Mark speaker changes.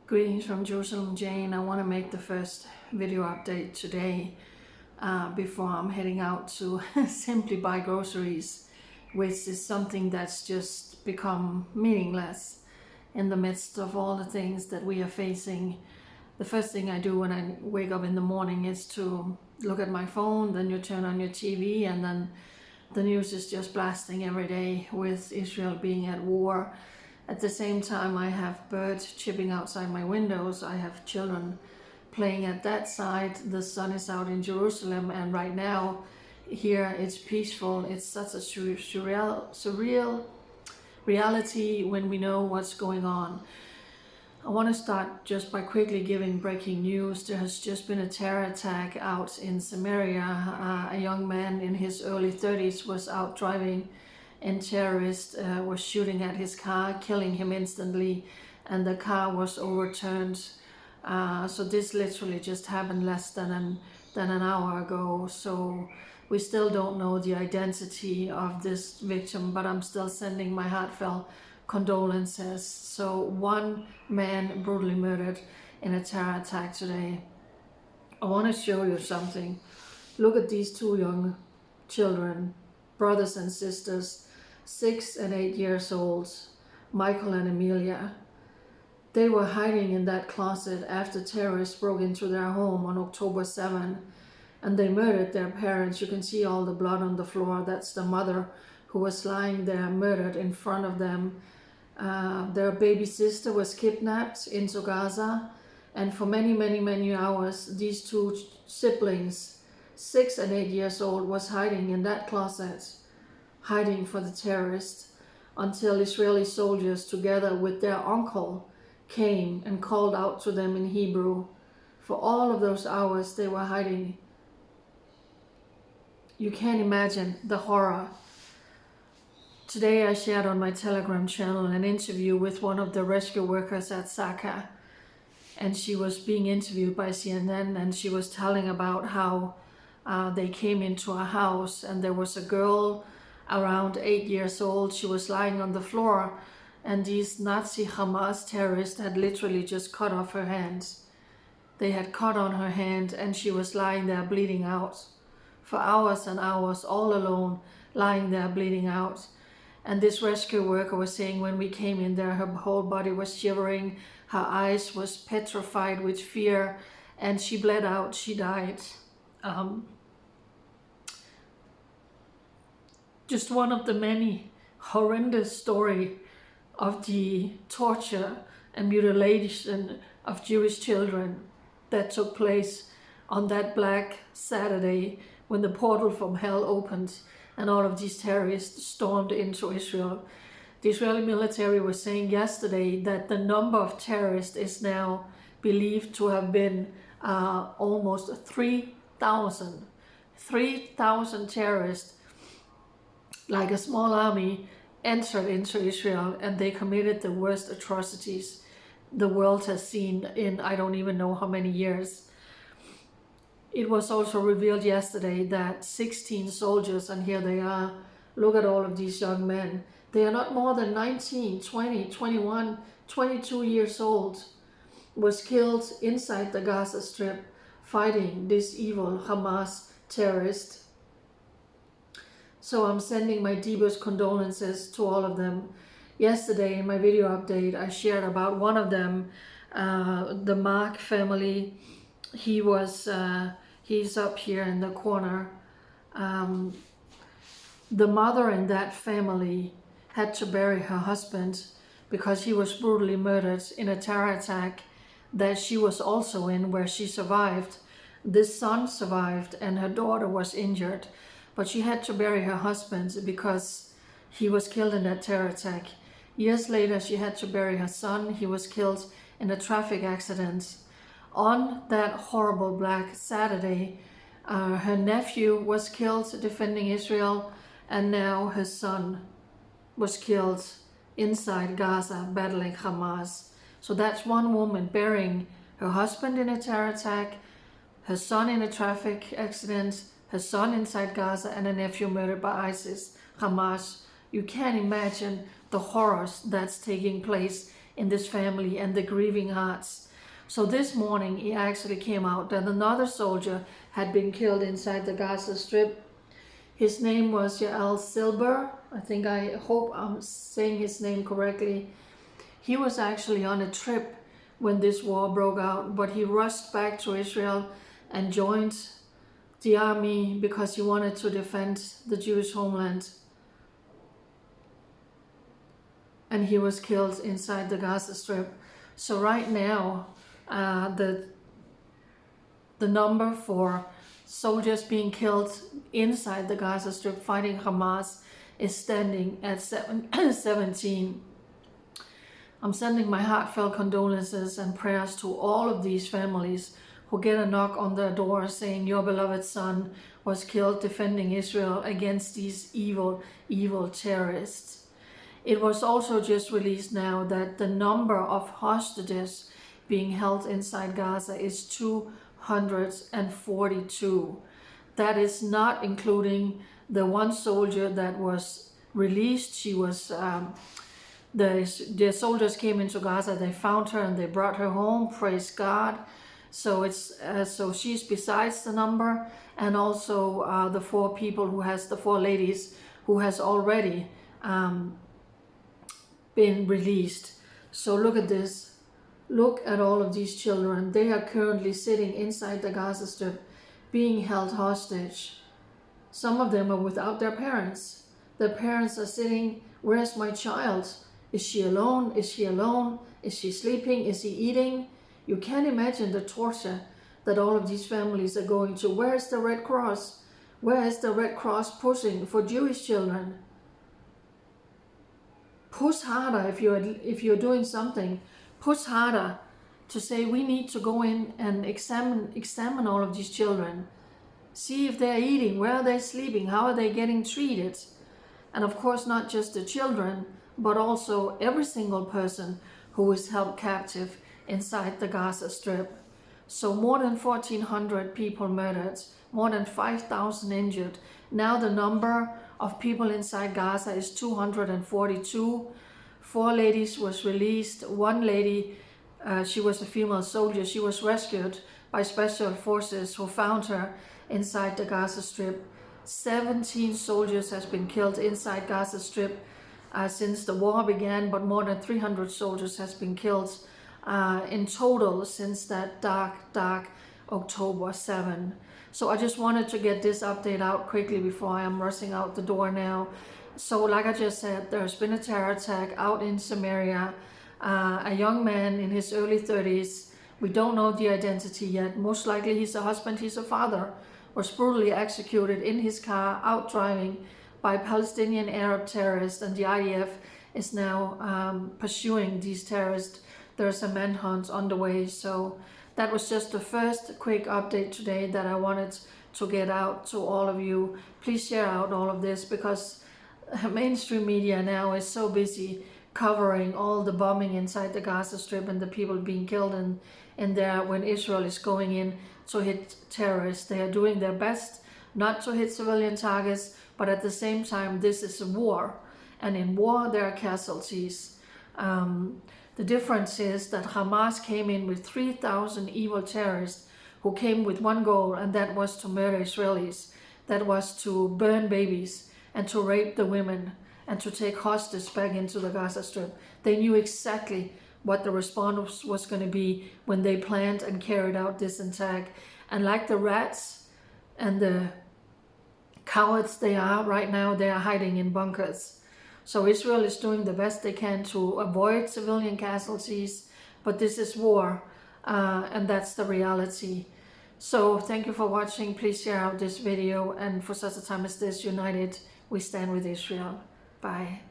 Speaker 1: Greetings from Jerusalem, Jane. I want to make the first video update today before I'm heading out to simply buy groceries, which is something that's just become meaningless in the midst of all the things that we are facing. The first thing I do when I wake up in the morning is to look at my phone, then you turn on your TV, and then the news is just blasting every day with Israel being at war. At the same time, I have birds chirping outside my windows. I have children playing at that side. The sun is out in Jerusalem, and right now here it's peaceful. It's such a surreal reality when we know what's going on. I want to start just by quickly giving breaking news. There has just been a terror attack out in Samaria. A young man in his early 30s was out driving, and terrorists were shooting at his car, killing him instantly, and the car was overturned. So this literally just happened less than an hour ago. So we still don't know the identity of this victim, but I'm still sending my heartfelt condolences. So one man brutally murdered in a terror attack today. I want to show you something. Look at these two young children, brothers and sisters, 6 and 8 years old, Michael and Amelia. They were hiding in that closet after terrorists broke into their home on October 7, and they murdered their parents. You can see all the blood on the floor. That's the mother who was lying there murdered in front of them. Their baby sister was kidnapped into Gaza, and for many hours these two siblings, 6 and 8 years old, was hiding in that closet, hiding for the terrorists, until Israeli soldiers together with their uncle came and called out to them in Hebrew. For all of those hours they were hiding. You can't imagine the horror. Today I shared on my Telegram channel an interview with one of the rescue workers at Saka, and she was being interviewed by CNN, and she was telling about how they came into a house and there was a girl around 8 years old. She was lying on the floor, and these Nazi Hamas terrorists had literally just cut off her hands. They had cut on her hand, and she was lying there bleeding out for hours and hours, all alone, lying there bleeding out. And this rescue worker was saying when we came in there, her whole body was shivering, her eyes was petrified with fear, and she bled out, she died. Just one of the many horrendous stories of the torture and mutilation of Jewish children that took place on that Black Saturday when the portal from hell opened and all of these terrorists stormed into Israel. The Israeli military was saying yesterday that the number of terrorists is now believed to have been almost 3,000. 3,000 terrorists, like a small army, entered into Israel, and they committed the worst atrocities the world has seen in I don't even know how many years. It was also revealed yesterday that 16 soldiers, and here they are, look at all of these young men, they are not more than 19, 20, 21, 22 years old, was killed inside the Gaza Strip fighting this evil Hamas terrorist. So I'm sending my deepest condolences to all of them. Yesterday in my video update I shared about one of them, the Mark family. He's up here in the corner. The mother in that family had to bury her husband because he was brutally murdered in a terror attack that she was also in, where she survived. This son survived and her daughter was injured, but she had to bury her husband because he was killed in that terror attack. Years later she had to bury her son. He was killed in a traffic accident. On that horrible Black Saturday, her nephew was killed defending Israel, and now her son was killed inside Gaza battling Hamas. So that's one woman burying her husband in a terror attack, her son in a traffic accident, her son inside Gaza, and a nephew murdered by ISIS Hamas. You can't imagine the horrors that's taking place in this family and the grieving hearts. So this morning it actually came out that another soldier had been killed inside the Gaza Strip. His name was Yael Silber. I hope I'm saying his name correctly. He was actually on a trip when this war broke out, but he rushed back to Israel and joined the army because he wanted to defend the Jewish homeland. And he was killed inside the Gaza Strip. So right now, the number for soldiers being killed inside the Gaza Strip fighting Hamas is standing at 17. I'm sending my heartfelt condolences and prayers to all of these families who get a knock on their door saying your beloved son was killed defending Israel against these evil, evil terrorists. It was also just released now that the number of hostages being held inside Gaza is 242. That is not including the one soldier that was released. She was the soldiers came into Gaza, they found her and they brought her home, praise God. So it's so she's besides the number, and also the four ladies who has already been released. So look at this. Look at all of these children. They are currently sitting inside the Gaza Strip being held hostage. Some of them are without their parents. Their parents are sitting, where's my child? Is she alone? Is he alone? Is she sleeping? Is he eating? You can't imagine the torture that all of these families are going to. Where is the Red Cross? Where is the Red Cross pushing for Jewish children? Push harder if you're doing something. Push harder to say we need to go in and examine all of these children. See if they're eating, where are they sleeping, how are they getting treated? And of course not just the children, but also every single person who is held captive inside the Gaza Strip. So more than 1,400 people murdered, more than 5,000 injured. Now the number of people inside Gaza is 242. 4 ladies was released. One lady, she was a female soldier, she was rescued by special forces who found her inside the Gaza Strip. 17 soldiers has been killed inside Gaza Strip since the war began, but more than 300 soldiers has been killed in total since that dark October 7. So I just wanted to get this update out quickly before I am rushing out the door now. So like I just said, there's been a terror attack out in Samaria. A young man in his early 30s, we don't know the identity yet, most likely he's a husband, he's a father, was brutally executed in his car out driving by Palestinian Arab terrorists, and the IDF is now pursuing these terrorists. There's a manhunt on the way. So that was just the first quick update today that I wanted to get out to all of you. Please share out all of this because mainstream media now is so busy covering all the bombing inside the Gaza Strip and the people being killed in there when Israel is going in to hit terrorists. They are doing their best not to hit civilian targets, but at the same time, this is a war. And in war, there are casualties. The difference is that Hamas came in with 3,000 evil terrorists who came with one goal, and that was to murder Israelis. That was to burn babies and to rape the women and to take hostages back into the Gaza Strip. They knew exactly what the response was going to be when they planned and carried out this attack. And like the rats and the cowards they are right now, they are hiding in bunkers. So Israel is doing the best they can to avoid civilian casualties, but this is war, and that's the reality. So thank you for watching. Please share out this video, and for such a time as this, united, we stand with Israel. Bye.